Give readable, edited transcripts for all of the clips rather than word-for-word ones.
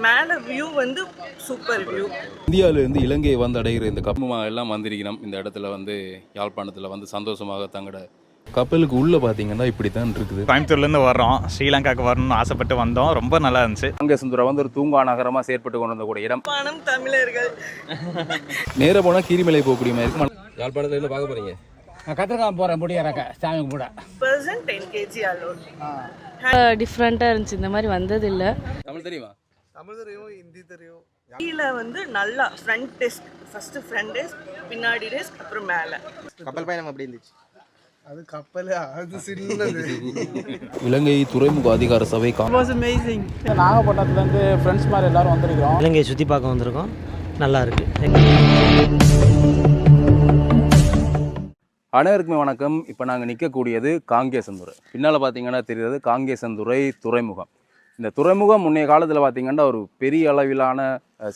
மேலே வியூ வந்து super view. இந்தியாவிலேருந்து இலங்கையை வந்து அடைகிற இந்த கப்பமாக எல்லாம் வந்திருக்கணும். இந்த இடத்துல வந்து யாழ்ப்பாணத்தில் வந்து சந்தோஷமாக தங்கட கப்பலுக்கு உள்ளே பார்த்தீங்கன்னா இப்படி தான் இருக்குது. கோயம்புத்தூர்லேருந்து வர்றோம், ஸ்ரீலங்காவுக்கு வரணும்னு ஆசைப்பட்டு வந்தோம். ரொம்ப நல்லா இருந்துச்சு. காங்கேசந்துறை வந்து ஒரு தூங்கா நகரமாக செயற்பட்டு கொண்டு வந்த கூட இடம். பணம் தமிழர்கள் நேராக போனால் கீரிமலை போகக்கூடிய மாதிரி இருக்கும். யாழ்ப்பாணத்துல இருந்து பார்க்க போறீங்க? கத்திரிக்காய் போகிறேன் முடியறக்க சாமி கூட பர்சன் 10 kg அலோட். டிஃப்ரெண்ட்டாக இருந்துச்சு, இந்த மாதிரி வந்ததில்லை. தமிழ் தெரியுமா? தமிழ் தெரியும், ஹிந்தி தெரியும். கீழே வந்து நல்லா front desk, first front desk, பின்னாடி டெஸ்க், அப்புறம் மேலே. கப்பல் பயணம் அப்படி இருந்துச்சு. அது கப்பல், அது சின்னது. இலங்கை துறைமுக அதிகார சபை நாகப்பட்டினத்துலேருந்து ஃப்ரெண்ட்ஸ் மாதிரி எல்லாரும் வந்திருக்கிறோம். இலங்கையை சுற்றி பார்க்க வந்திருக்கோம். நல்லா இருக்கு. அனைவருக்குமே வணக்கம். இப்போ நாங்கள் நிற்கக்கூடியது காங்கேசந்துறை. பின்னால் பார்த்தீங்கன்னா தெரிகிறது காங்கேசந்துறை துறைமுகம். இந்த துறைமுகம் முன்னைய காலத்தில் பார்த்திங்கன்னா ஒரு பெரிய அளவிலான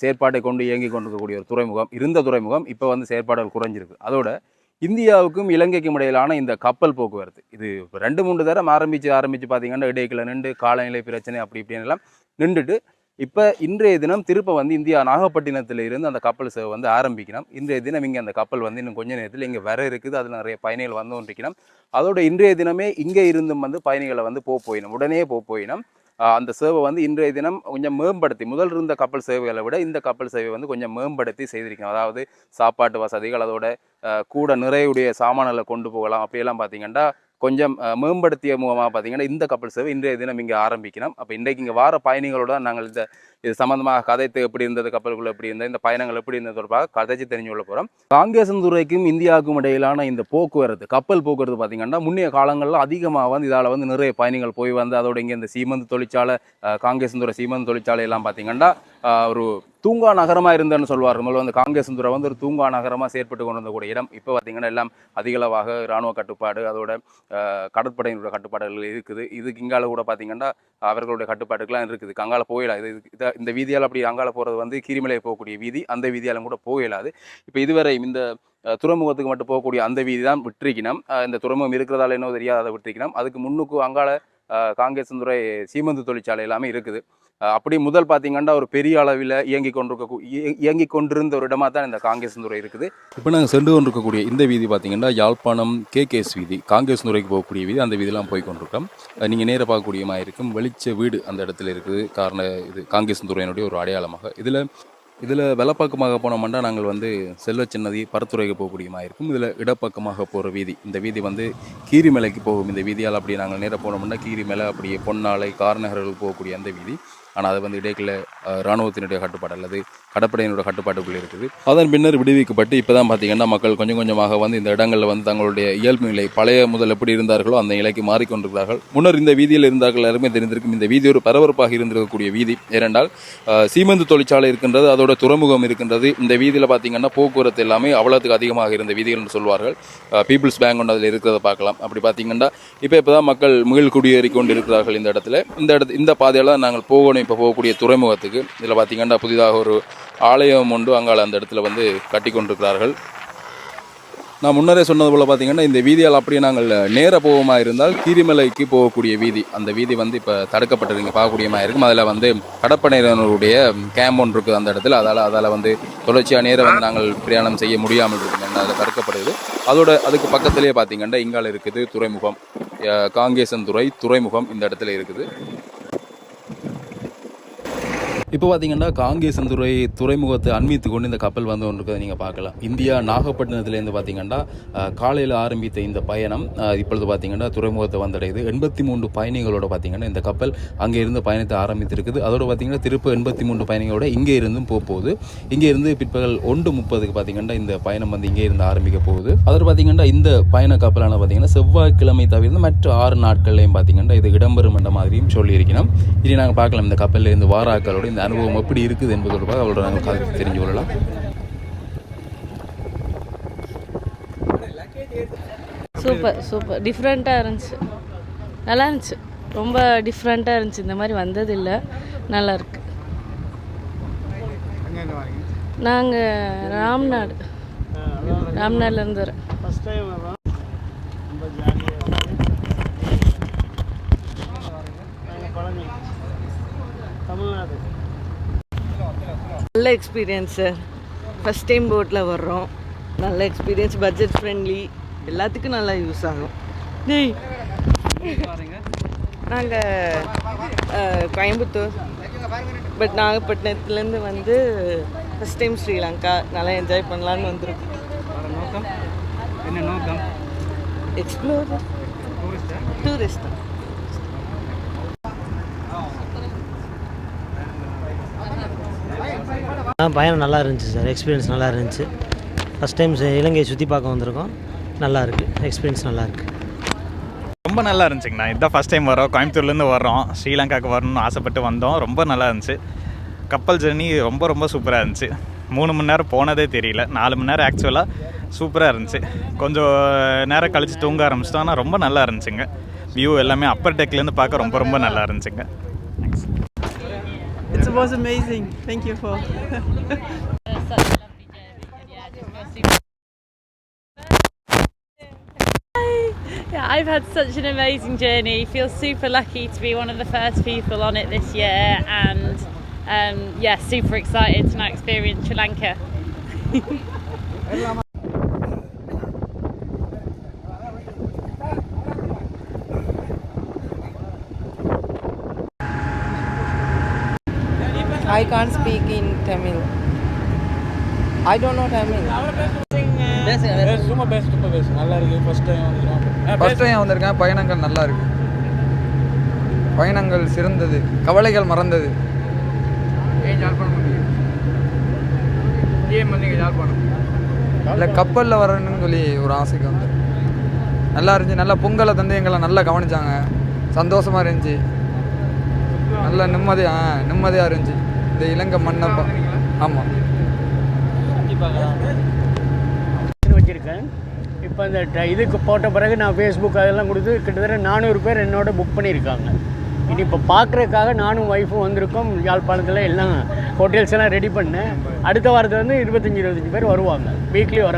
செயற்பாட்டை கொண்டு இயங்கி கொண்டிருக்கக்கூடிய ஒரு துறைமுகம் இருந்த துறைமுகம். இப்போ வந்து செயற்பாடுகள் குறைஞ்சிருக்கு. அதோட இந்தியாவுக்கும் இலங்கைக்கும் இடையிலான இந்த கப்பல் போக்குவரத்து இது 2-3 தரம் ஆரம்பித்து பார்த்திங்கன்னா இடையில நின்று காலநிலை பிரச்சனை அப்படி இப்படின்னு எல்லாம் நின்றுட்டு இப்போ இன்றைய தினம் திருப்ப வந்து இந்தியா நாகப்பட்டினத்தில் இருந்து அந்த கப்பல் சேவை வந்து ஆரம்பிக்கணும். இன்றைய தினம் இங்கே அந்த கப்பல் வந்து இன்னும் கொஞ்சம் நேரத்தில் இங்கே வர இருக்குது. அதில் நிறைய பயணிகள் வந்து கொண்டிருக்கணும். அதோட இன்றைய தினமே இங்கே இருந்தும் வந்து பயணிகளை வந்து போயிடும், உடனே போயிடும். அந்த சேவை வந்து இன்றைய தினம் கொஞ்சம் மேம்படுத்தி, முதல் இருந்த கப்பல் சேவைகளை விட இந்த கப்பல் சேவை வந்து கொஞ்சம் மேம்படுத்தி செய்திருக்கணும். அதாவது சாப்பாட்டு வசதிகள், அதோட கூட நிறையுடைய சாமான்களை கொண்டு போகலாம். அப்படியெல்லாம் பார்த்தீங்கன்னா கொஞ்சம் மேம்படுத்திய முகமாக பார்த்தீங்கன்னா இந்த கப்பல் சேவை இன்றைய தினம் இங்கே ஆரம்பிக்கணும். அப்போ இன்றைக்கு இங்கே வார பயணிகளோட நாங்கள் இது சம்மந்தமாக கதைத்து எப்படி இருந்தது, கப்பலுக்குள்ள எப்படி இருந்தது, இந்த பயணங்கள் எப்படி இருந்தது தொடர்பாக கதைச்சு தெரிஞ்சு கொள்ள போகிறோம். காங்கேசந்துறைக்கும் இந்தியாவுக்கும் இடையிலான இந்த போக்குவரத்து, கப்பல் போக்குவரத்து பார்த்தீங்கன்னா முன்னைய காலங்களில் அதிகமாக வந்து இதால் வந்து நிறைய பயணிகள் போய் வந்து அதோட இங்கே இந்த சீமந்து தொழிற்சாலை, காங்கேசந்துறை சீமந்து தொழிற்சாலை எல்லாம் பார்த்தீங்கன்னா ஒரு தூங்கா நகரமாக இருந்தேன்னு சொல்லுவார். முதல்ல வந்து காங்கேசந்துறை வந்து ஒரு தூங்கா நகரமாக செயற்பட்டு கொண்டு வந்தக்கூடிய இடம். இப்போ பார்த்திங்கன்னா எல்லாம் அதிகளவாக இராணுவ கட்டுப்பாடு, அதோட கடற்படையினுடைய கட்டுப்பாடுகள் இருக்குது. இதுக்கு இங்கால கூட பார்த்திங்கன்னா அவர்களுடைய கட்டுப்பாடுகள்லாம் இருக்குது. அங்கால போயிடாது. இந்த வீதியால் அப்படி அங்கால போகிறது வந்து கீரிமலை போகக்கூடிய வீதி, அந்த வீதியாலும் கூட போயிடாது. இப்போ இதுவரை இந்த துறைமுகத்துக்கு மட்டும் போகக்கூடிய அந்த வீதி தான் விட்டிருக்கணும். இந்த துறைமுகம் இருக்கிறதால என்ன தெரியாது, அதை விட்டிருக்கணும். அதுக்கு முன்னுக்கு அங்கால காங்கேசந்துறை சீமந்து தொழிற்சாலை எல்லாமே இருக்குது. அப்படி முதல் பார்த்திங்கன்னா ஒரு பெரிய அளவில் இயங்கி கொண்டிருந்த ஒரு இடமாக தான் இந்த காங்கேசந்துறை இருக்குது. இப்போ நாங்கள் சென்று கொண்டிருக்கக்கூடிய இந்த வீதி பார்த்திங்கன்னா யாழ்ப்பாணம் KKS வீதி, காங்கேசந்துறைக்கு போகக்கூடிய வீதி. அந்த வீதியெல்லாம் போய் கொண்டிருக்கோம். நீங்கள் நேராக பார்க்கக்கூடிய மாதிரி இருக்கும். வெளிச்ச வீடு அந்த இடத்துல இருக்குது. காரணம் இது காங்கேசந்துறையினுடைய ஒரு அடையாளமாக. இதில் வலப்பக்கமாக போனோம்னா நாங்கள் வந்து செல்வ சின்னதி பரத்துறைக்கு போகக்கூடிய மாதிரி இருக்கும். இதில் இடப்பக்கமாக போகிற வீதி, இந்த வீதி வந்து கீரிமலைக்கு போகும். இந்த வீதியால் அப்படி நாங்கள் நேராக போனோம்னா கீரிமலை, அப்படியே பொன்னாலை, கார்நகர்களுக்கு போகக்கூடிய அந்த வீதி. ஆனால் அது வந்து இடையில இராணுவத்தினுடைய கட்டுப்பாடு அல்லது கடற்படையினுடைய கட்டுப்பாட்டுக்குள்ளே இருக்குது. அதன் பின்னர் விடுவிக்கப்பட்டு இப்போ தான் பார்த்திங்கன்னா மக்கள் கொஞ்சம் கொஞ்சமாக வந்து இந்த இடங்களில் வந்து தங்களுடைய இயல்பு நிலை, பழைய முதல் எப்படி இருந்தார்களோ அந்த நிலைக்கு மாறிக்கொண்டிருக்கிறார்கள். முன்னர் இந்த வீதியில் இருந்தார்கள் எல்லாருமே தெரிந்திருக்கும். இந்த வீதி ஒரு பரபரப்பாக இருந்திருக்கக்கூடிய வீதி. ஏனென்றால் சீமந்து தொழிற்சாலை இருக்கின்றது, அதோட துறைமுகம் இருக்கின்றது. இந்த வீதியில் பார்த்திங்கன்னா போக்குவரத்து எல்லாமே அவ்வளோத்துக்கு அதிகமாக இருந்த வீதிகள் என்று சொல்வார்கள். பீப்புள்ஸ் பேங்க் ஒன்று அதில் இருக்கிறத பார்க்கலாம். அப்படி பார்த்திங்கன்னா இப்போ தான் மக்கள் மீள் குடியேறி கொண்டு இருக்கிறார்கள் இந்த இடத்துல. இந்த பாதையில் தான் நாங்கள் போகணும். இப்போ போகக்கூடிய துறைமுகத்துக்கு இதில் பார்த்திங்கன்னா புதிதாக ஒரு ஆலயம் உண்டு. அங்கால அந்த இடத்துல வந்து கட்டி கொண்டிருக்கிறார்கள். நான் முன்னரே சொன்னது போல் பார்த்திங்கன்னா இந்த வீதியால் அப்படியே நாங்கள் நேர போகமா இருந்தால் கீரிமலைக்கு போகக்கூடிய வீதி, அந்த வீதி வந்து இப்போ தடுக்கப்பட்டது. இங்கே பார்க்கக்கூடியமாக இருக்கும். அதில் வந்து கடற்படையினருடைய கேம்ப் ஒன்று இருக்குது அந்த இடத்துல. அதால் வந்து தொடர்ச்சியாக நேரம் வந்து நாங்கள் பிரயாணம் செய்ய முடியாமல் இருக்குங்க, அதில் தடுக்கப்படுது. அதுக்கு பக்கத்துலேயே பார்த்திங்கன்னா இங்கால இருக்குது துறைமுகம், காங்கேசந்துறை துறைமுகம் இந்த இடத்துல இருக்குது. இப்போ பார்த்தீங்கன்னா காங்கேசந்துறை துறைமுகத்தை அண்மித்து கொண்டு இந்த கப்பல் வந்து ஒன்று இருக்கிறத நீங்கள் பார்க்கலாம். இந்தியா நாகப்பட்டினத்துலேருந்து பார்த்தீங்கன்னா காலையில் ஆரம்பித்த இந்த பயணம் இப்பொழுது பார்த்தீங்கன்னா துறைமுகத்தை வந்தடையுது. 83 பயணிகளோட பார்த்தீங்கன்னா இந்த கப்பல் அங்கே இருந்து பயணத்தை ஆரம்பித்திருக்குது. அதோட பார்த்தீங்கன்னா திருப்ப 83 பயணிகளோட இங்கே இருந்தும் போகுது. இங்கே இருந்து பிற்பகல் 1:30க்கு பார்த்தீங்கன்னா இந்த பயணம் வந்து இங்கே இருந்து ஆரம்பிக்க போகுது. அதில் பார்த்தீங்கன்னா இந்த பயண கப்பலான பார்த்தீங்கன்னா செவ்வாய்க்கிழமை தவிர்த்து மற்ற 6 நாட்கள்லையும் பார்த்தீங்கன்னா இது இடம்பெறும் என்ற மாதிரியும் சொல்லியிருக்கணும். இனி நாங்கள் பார்க்கலாம் இந்த கப்பலில் இருந்து வாராக்களோட இந்த அனுபவம் எப்படி இருக்குது என்பது தொடர்பாக அவரோட நாங்கள் கருத்து தெரிஞ்சு கொள்ளலாம். சூப்பர் டிஃப்ரெண்ட்டாக இருந்துச்சு, நல்லா இருந்துச்சு. ரொம்ப டிஃப்ரெண்ட்டாக இருந்துச்சு, இந்த மாதிரி வந்ததில்லை, நல்லா இருக்கு. நாங்கள் ராம்நாடுலேருந்து வரேன். தமிழ்நாடு நல்ல எக்ஸ்பீரியன்ஸ் சார். ஃபஸ்ட் டைம் போட்டில் வர்றோம். நல்ல எக்ஸ்பீரியன்ஸ், பட்ஜெட் ஃப்ரெண்ட்லி, எல்லாத்துக்கும் நல்லா யூஸ் ஆகும். நாங்கள் கோயம்புத்தூர், பட் நாகப்பட்டினத்துலேருந்து வந்து ஃபஸ்ட் டைம் ஸ்ரீலங்கா நல்லா என்ஜாய் பண்ணலான்னு வந்திருக்கோம். Explore, tourist. பயணம் நல்லா இருந்துச்சு சார். எக்ஸ்பீரியன்ஸ் நல்லா இருந்துச்சு. ஃபஸ்ட் டைம் இலங்கையை சுற்றி பார்க்க வந்திருக்கோம். நல்லா இருக்குது. எக்ஸ்பீரியன்ஸ் நல்லா இருக்குது. ரொம்ப நல்லா இருந்துச்சுங்கண்ணா. இதுதான் ஃபஸ்ட் டைம் வரோம். கோயம்புத்தூர்லேருந்து வர்றோம். ஸ்ரீலங்காவுக்கு வரணும்னு ஆசைப்பட்டு வந்தோம். ரொம்ப நல்லா இருந்துச்சு. கப்பல் ஜர்னி ரொம்ப ரொம்ப சூப்பராக இருந்துச்சு. 3 மணி நேரம் போனதே தெரியல. 4 மணி நேரம் ஆக்சுவலாக சூப்பராக இருந்துச்சு. கொஞ்சம் நேரம் கழித்து தூங்க ஆரம்பிச்சிட்டோம். ஆனால் ரொம்ப நல்லா இருந்துச்சுங்க. வியூ எல்லாமே அப்பர் டெக்லேருந்து பார்க்க ரொம்ப ரொம்ப நல்லா இருந்துச்சுங்க. Thanks. It was amazing. Thank you for. Yeah, I've had such an amazing journey. Feel super lucky to be one of the first people on it this year, and yeah, super excited to now experience Sri Lanka. I can't speak in Tamil. I don't know Tamil. சும்மா பேசு நல்லா இருக்கு. First time வந்திருக்கேன். பயணங்கள் நல்லா இருக்கு. பயணங்கள் சிறந்தது, கவலைகள் மறந்தது. இல்லை கப்பலில் வரணும்னு சொல்லி ஒரு ஆசைக்கு வந்து நல்லா இருந்துச்சு. நல்லா பொங்கலை தந்து எங்களை நல்லா கவனிச்சாங்க. சந்தோஷமாக இருந்துச்சு. நல்லா நிம்மதியாக இருந்துச்சு இந்த இலங்கை மண்ணப்பா. ஆமாம், வச்சுருக்கேன். இப்போ இந்த இதுக்கு போட்ட பிறகு நான் ஃபேஸ்புக் அதெல்லாம் கொடுத்து கிட்டத்தட்ட 400 பேர் என்னோட புக் பண்ணியிருக்காங்க. இனி இப்போ பார்க்குறதுக்காக நானும் ஒய்ஃபும் வந்திருக்கோம். யாழ்ப்பாணத்தில் எல்லாம் ஹோட்டல்ஸ் எல்லாம் ரெடி பண்ணேன். அடுத்த வாரத்தில் வந்து 25 பேர் வருவாங்க. வீக்லி வர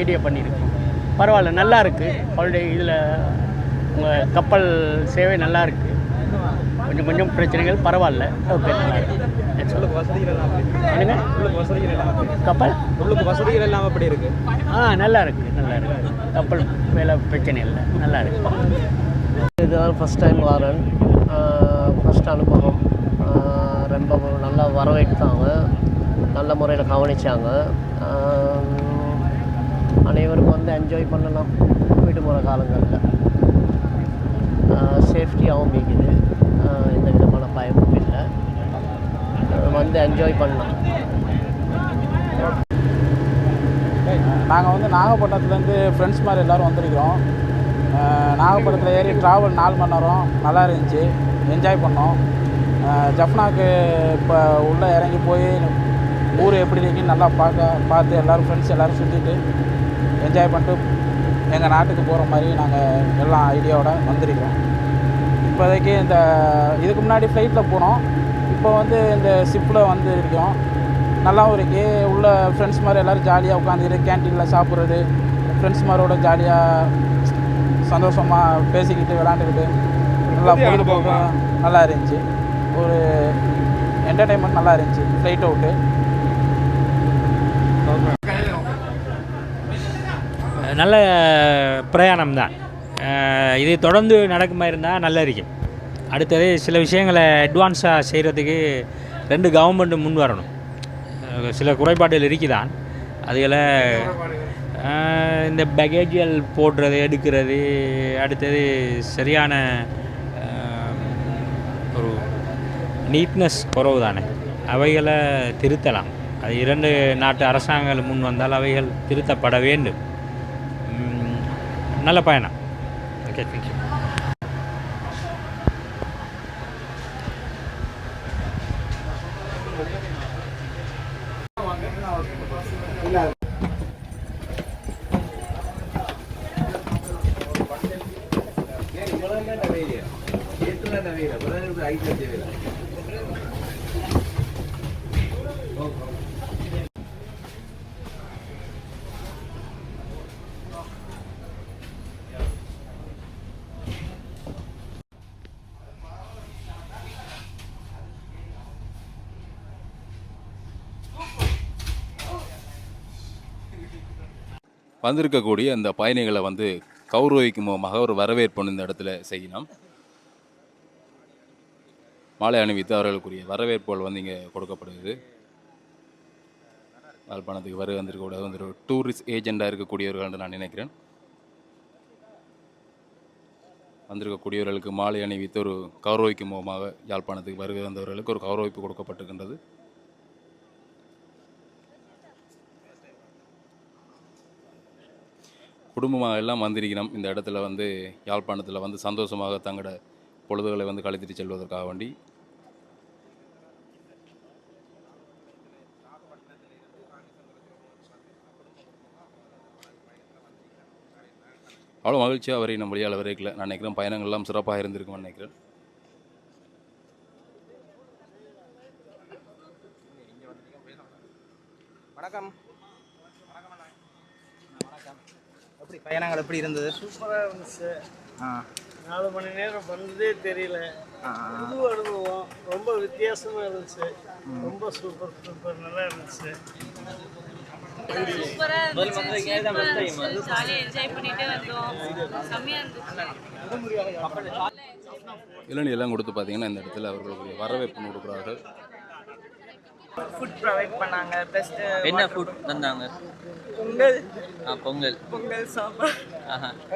ஐடியா பண்ணியிருக்கோம். பரவாயில்ல, நல்லா இருக்குது. ஆல்ரெடி இதில் உங்கள் கப்பல் சேவை நல்லா இருக்குது. கொஞ்சம் பிரச்சனைகள் பரவாயில்ல. ஓகே, நல்லா இருக்குது. என்னங்க கப்பல் உங்களுக்கு வசதிகள் எல்லாம் அப்படி இருக்கு? நல்லா இருக்குது. கப்பல் வேலை பிரச்சனை இல்லை, நல்லா இருக்குது. இதுதான் ஃபஸ்ட் டைம் வரேன். ஃபஸ்ட் அனுபவம். ரொம்ப நல்லா வரவேற்றாங்க, நல்ல முறையில் கவனித்தாங்க. அனைவருக்கும் வந்து என்ஜாய் பண்ணலாம் விடுமுறை காலங்களில். சேஃப்டியாகவும் இருக்குது. எந்த விதமான பயமும் இல்லை. வந்து என்ஜாய் பண்ணலாம். நாங்கள் வந்து நாகப்பட்டினத்துலேருந்து ஃப்ரெண்ட்ஸ் மாதிரி எல்லோரும் வந்திருக்கிறோம். நாகப்பட்டினத்தில் ஏறி ட்ராவல் 4 மணி நேரம் நல்லா இருந்துச்சு. என்ஜாய் பண்ணோம். ஜஃப்னாக்கு இப்போ உள்ளே இறங்கி போய் ஊர் எப்படி இருக்குன்னு நல்லா பார்த்து எல்லோரும் ஃப்ரெண்ட்ஸ் எல்லோரும் சுற்றிட்டு என்ஜாய் பண்ணிட்டு எங்கள் நாட்டுக்கு போகிற மாதிரி நாங்கள் எல்லாம் ஐடியாவோட வந்திருக்கிறோம். இப்போதைக்கு இதுக்கு முன்னாடி ஃப்ளைட்டில் போனோம். இப்போ வந்து இந்த ஷிப்பில் வந்து இருக்கோம். நல்லாவும் இருக்குது. உள்ள ஃப்ரெண்ட்ஸ் மாதிரி எல்லோரும் ஜாலியாக உட்காந்துக்கிட்டு கேன்டீனில் சாப்பிட்றது, ஃப்ரெண்ட்ஸ் மாதிரியோட ஜாலியாக சந்தோஷமாக பேசிக்கிட்டு விளாண்டுக்கிட்டு நல்லா பொழுதுபோக்கு நல்லா இருந்துச்சு. ஒரு என்டர்டெயின்மெண்ட் நல்லா இருந்துச்சு ஃப்ளைட் அவுட்டு. நல்ல பிரயாணம் தான். இது தொடர்ந்து நடக்குமா இருந்தால் நல்லா இருக்கும். அடுத்தது சில விஷயங்களை அட்வான்ஸாக செய்கிறதுக்கு 2 கவர்மெண்ட்டு முன் வரணும். சில குறைபாடுகள் இருக்குதான். அதுகளை இந்த பேகேஜியல் போடுறது, எடுக்கிறது, அடுத்தது சரியான ஒரு நீட்னஸ் குறவு தானே, அவைகளை திருத்தலாம். அது 2 நாட்டு அரசாங்கங்கள் முன் வந்தால் அவைகள் திருத்தப்பட வேண்டும். நல்ல பயணம். Okay, thank you. வந்திருக்கக்கூடிய அந்த பயணிகளை வந்து கௌரவிக்கும் முகமாக ஒரு வரவேற்பு இந்த இடத்துல செய்யணும். மாலை அணிவித்து அவர்களுக்குரிய வரவேற்புகள் வந்து இங்கே கொடுக்கப்படுகிறது. யாழ்ப்பாணத்துக்கு வருகை வந்திருக்கக்கூடிய வந்து ஒரு டூரிஸ்ட் ஏஜெண்டாக இருக்கக்கூடியவர்கள் என்று நான் நினைக்கிறேன். வந்திருக்கக்கூடியவர்களுக்கு மாலை அணிவித்து ஒரு கௌரவிக்கும் முகமாக யாழ்ப்பாணத்துக்கு வருகை வந்தவர்களுக்கு ஒரு கௌரவிப்பு கொடுக்கப்பட்டிருக்கின்றது. குடும்பமாக எல்லாம் வந்திருக்கிறோம். இந்த இடத்துல வந்து யாழ்ப்பாணத்தில் வந்து சந்தோஷமாக தங்களோட பொழுதுகளை வந்து கழித்துட்டு செல்வதற்காக வேண்டி அவ்வளோ மகிழ்ச்சியாக வரை நம்ம வழியால் வரைக்கல. நான் நினைக்கிறேன் பயணங்கள்லாம் சிறப்பாக இருந்திருக்கும்னு நினைக்கிறேன். வணக்கம். எப்படி பயணங்கள் எப்படி இருந்தது? சூப்பராக இருந்துச்சு. 4 மணி நேரம் வந்ததே தெரியல. புது அனுபவம், ரொம்ப வித்தியாசமாக இருந்துச்சு. ரொம்ப சூப்பர் நல்லா இருந்துச்சு. இளநீ எல்லாம் கொடுத்து பார்த்தீங்கன்னா இந்த இடத்துல அவர்களுக்கு வரவேற்பு கொடுக்குறார்கள். ஃபுட் ப்ரொவைட் பண்ணாங்க. பெஸ்ட் என்ன ஃபுட் தந்தாங்க? பொங்கல். பொங்கல். பொங்கல் சாம்பார்.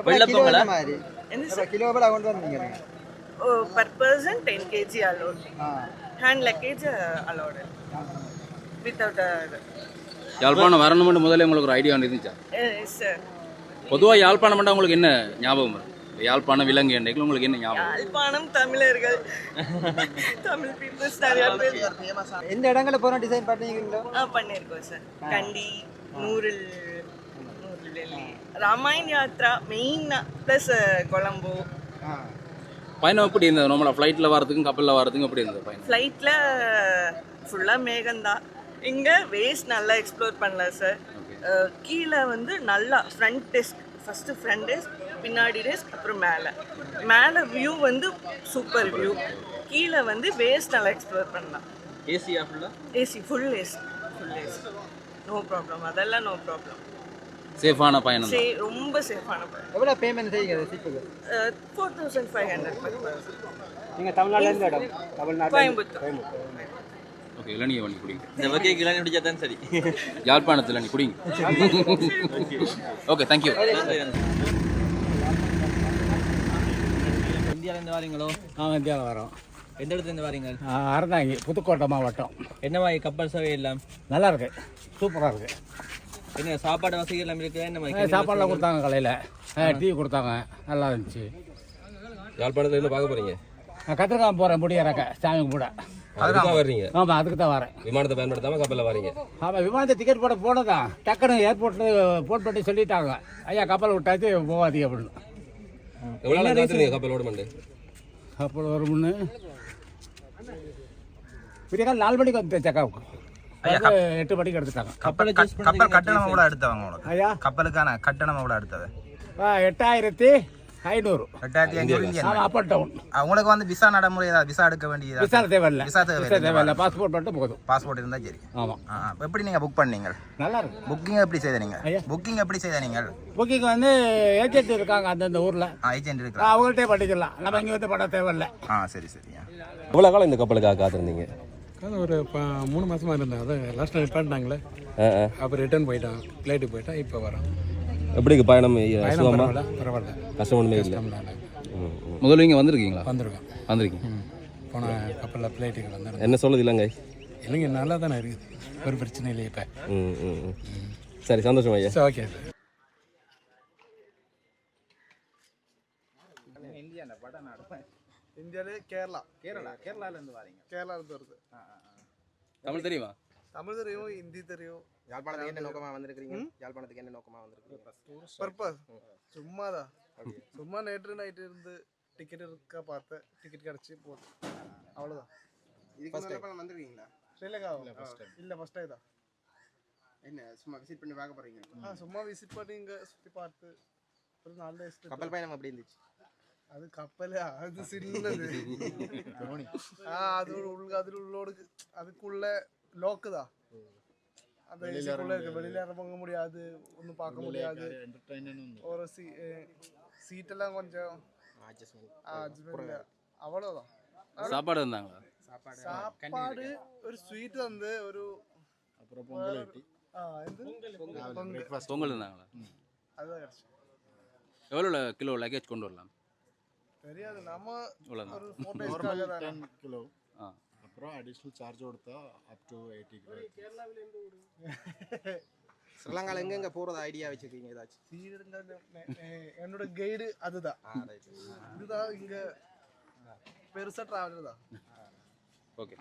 வெள்ளை பொங்கலா? என்ன சார் கிலோ கூட கொண்டு வந்தீங்க? ஓ, per person 10 kg allowed. Hand luggage allowed. Without Yazhpanam வரணும்னு முதல்ல உங்களுக்கு ஒரு ஐடியா இருந்துச்சா? சார். பொதுவாக யாழ்ப்பாணம் மட்டும் உங்களுக்கு என்ன ஞாபகம் வரும்? யாழ்ப்பாணம் விலங்கு என்றைக்கு உங்களுக்கு என்ன ஞாபகம்? யாழ்ப்பாணம் தமிழர்கள், தமிழ் பீப்புள்ஸ் நிறைய பேர். எந்த இடங்களை போகிறோம் டிசைன் பண்ணீங்களோ? பண்ணியிருக்கோம் சார். கண்டி, நூறில், ராமாயண் யாத்ரா மெயின், ப்ளஸ் கொலம்போ. பயணம் எப்படி இருந்தது? நம்மள ஃப்ளைட்டில் வரதுக்கும் கப்பலில் வரதுக்கும் எப்படி இருந்தது பயணம்? ஃப்ளைட்டில் ஃபுல்லாக மேகந்தான். இங்கே வேஸ்ட் நல்லா எக்ஸ்ப்ளோர் பண்ணலாம் சார். கீழே வந்து நல்லா front desk, first front desk, பின்னாடி டெஸ்க், அப்புறம் மேலே வியூ வந்து சூப்பர் வியூ. கீழே வந்து வேஸ்ட் நல்லா எக்ஸ்ப்ளோர் பண்ணலாம். ஏசியா ஃபுல்லாக? AC, full AC. No problem, அதெல்லாம் நோ ப்ராப்ளம். சேஃபான பயணம். ரொம்ப சேஃபான பயணம். எவ்வளோ பேமெண்ட் செய்யுங்க சீட்டுக்கு? 4500 per person. நீங்கள் தமிழ்நாட்டிலேருந்து இடம்? தமிழ்நாடு, கோயம்புத்தூர். ஓகே, இளநியை பண்ணி குடிங்க. இந்த வகை இளநீ குடிச்சா தான் சரி. யாழ்ப்பாணத்தில் நீ குடிங்க. Okay, thank you. இந்தியாவிலேருந்து வரீங்களோ? இந்தியாவில் வரோம். எந்த இடத்துலேருந்து வரீங்க? அறந்தாங்கி, புதுக்கோட்டை மாவட்டம். என்ன மாதிரி கப்பல் சேவை எல்லாம்? நல்லா இருக்கு, சூப்பராக இருக்கு. என்ன சாப்பாடு வசதி எல்லாம் இருக்குது? என்ன மாதிரி சாப்பாடுலாம் கொடுத்தாங்க, காலையில் டீ கொடுத்தாங்க, நல்லா இருந்துச்சு. யாழ்ப்பாணத்துல இருந்து பார்க்க போறீங்க? நான் கத்திரிக்காய் போகிறேன், முடியறக்க சாமி கூட. அதுக்கு தான் வர்றீங்க? ஆமாம், அதுக்கு தான் வரேன். விமானத்தை பயன்படுத்தாமல் கப்பலில் வரீங்க? ஆமாம், விமானத்தை டிக்கெட் போட போனதான் டக்குன்னு ஏர்போர்ட்டில் ஃபோன் பண்ணி சொல்லிட்டாங்க, ஐயா கப்பல் விட்டாச்சு போகாதீங்க அப்படின்னு. எவ்வளோ நாள் காத்துறீங்க கப்பல் ஓடுமண்டு? கப்பல் ஒரு முன்னு விடிய காலம் 4 மணிக்கு வந்து செக்காவுக்கு 8 மணிக்கு எடுத்துட்டாங்க. கப்பல் கட்டணம் எவ்வளோ எடுத்தவங்க உங்களுக்கு? ஐயா கப்பலுக்கான கட்டணம் எவ்வளோ எடுத்தது? 8500. 8500. ஆமாம், அப் அண்ட் டவுன். உங்களுக்கு வந்து விசா நடைமுறை ஏதாவது விசா எடுக்க வேண்டியது? விசா தேவையில்லை. விசா தேவையில்லை. பாஸ்போர்ட் மட்டும் போதும். பாஸ்போர்ட் இருந்தால் சரி. ஆமாம். எப்படி நீங்கள் புக் பண்ணீங்க? நல்லா இருக்கு. புக்கிங் எப்படி செய்த நீங்கள்? புக்கிங் எப்படி செய்த நீங்கள்? புக்கிங் வந்து ஏஜென்ட் இருக்காங்க அந்தந்த ஊரில், ஏஜென்ட் இருக்கிறாங்க, அவங்கள்ட்டே பண்ணிக்கலாம். நம்ம இங்கே வந்து பண்ண தேவையில்லை. சரி சரியா. எவ்வளோ காலம் இந்த கப்பலுக்காக காத்திருந்தீங்க? ஒரு 3 மாதமாக இருந்தேன். அதான் லாஸ்ட் டைம் நிப்பாட்டினாங்களே, அப்புறம் ரிட்டர்ன் போயிட்டான், ஃப்ளைட்டுக்கு போயிட்டான், இப்போ வரோம். எப்படி பயணம்? பரவாயில்ல, கஷ்டம் ஒன்றுமே இல்லை. முதல்ல இங்கே வந்திருக்கீங்களா? வந்திருக்கீங்க. போன கப்பலில் ஃப்ளைட்டுக்கு வந்துருக்கேன். என்ன சொல்லுது இலங்கை? இல்லைங்க, நல்லா தானே இருக்குது, ஒரு பிரச்சனை இல்லை இப்போ. சரி, சந்தோஷம் ஐயா. ஓகே. இந்தியாவிலே கேரளாலேருந்து வரீங்க? கேரளாலேருந்து வருது. தமிழ் தெரியுமா? தமிழ் தெரியும், ஹிந்தி தெரியும். யாழ்ப்பாணத்துக்கு என்ன நோக்கமாக வந்திருக்கிறீங்க? யாழ்ப்பாணத்துக்கு என்ன நோக்கமாக வந்திருக்கிறீங்க? பர்பஸ் சும்மாதான். சும்மா நேற்று நைட்டு இருந்து டிக்கெட் இருக்கா பார்த்தேன், டிக்கெட் கிடச்சி போகுது, அவ்வளோதான். இதுக்கு வந்திருக்கீங்களா? ஸ்ரீலங்கா இல்லை, ஃபஸ்ட் டைம் தான். என்ன சும்மா விசிட் பண்ணி பார்க்க போகிறீங்க? சும்மா விசிட் பண்ணி இங்கே சுற்றி பார்த்து ஒரு 4 days. கப்பல் பயணம் எப்படி இருந்துச்சு? அது கப்பல், அது சின்னது. அது அதில் உள்ளோடு அதுக்குள்ள லோக்கு தான். அந்த ஏசிக்குள்ளே இருக்கு, வெளியில் இறங்க முடியாது, ஒன்றும் பார்க்க முடியாது. ஒரு சீட்டெல்லாம் கொஞ்சம் அட்ஜஸ்ட்மெண்ட் அவ்வளோதான். சாப்பாடு இருந்தாங்களா? சாப்பாடு ஒரு ஸ்வீட் வந்து ஒரு அப்புறம் பொங்கல் வெட்டி பொங்கல் இருந்தாங்களா? அதுதான் கிடச்சி. எவ்வளோ கிலோ லக்கேஜ் கொண்டு வரலாம்? தெரியாது, நம்ம இவ்வளோதான். ஒரு 4 days-க்காக தானே. 10 கிலோ அப்புறம் அடிஷ்னல் சார்ஜ் கொடுத்தா அப் டு 80 கிலோ. ஸ்ரீலங்காவில் எங்கெங்கே போகிறது ஐடியா வச்சுருக்கீங்க ஏதாச்சும்? என்னோட கைடு அதுதான். இதுதான் இங்கே பெருசாக ட்ராவலர் தான். ஓகே.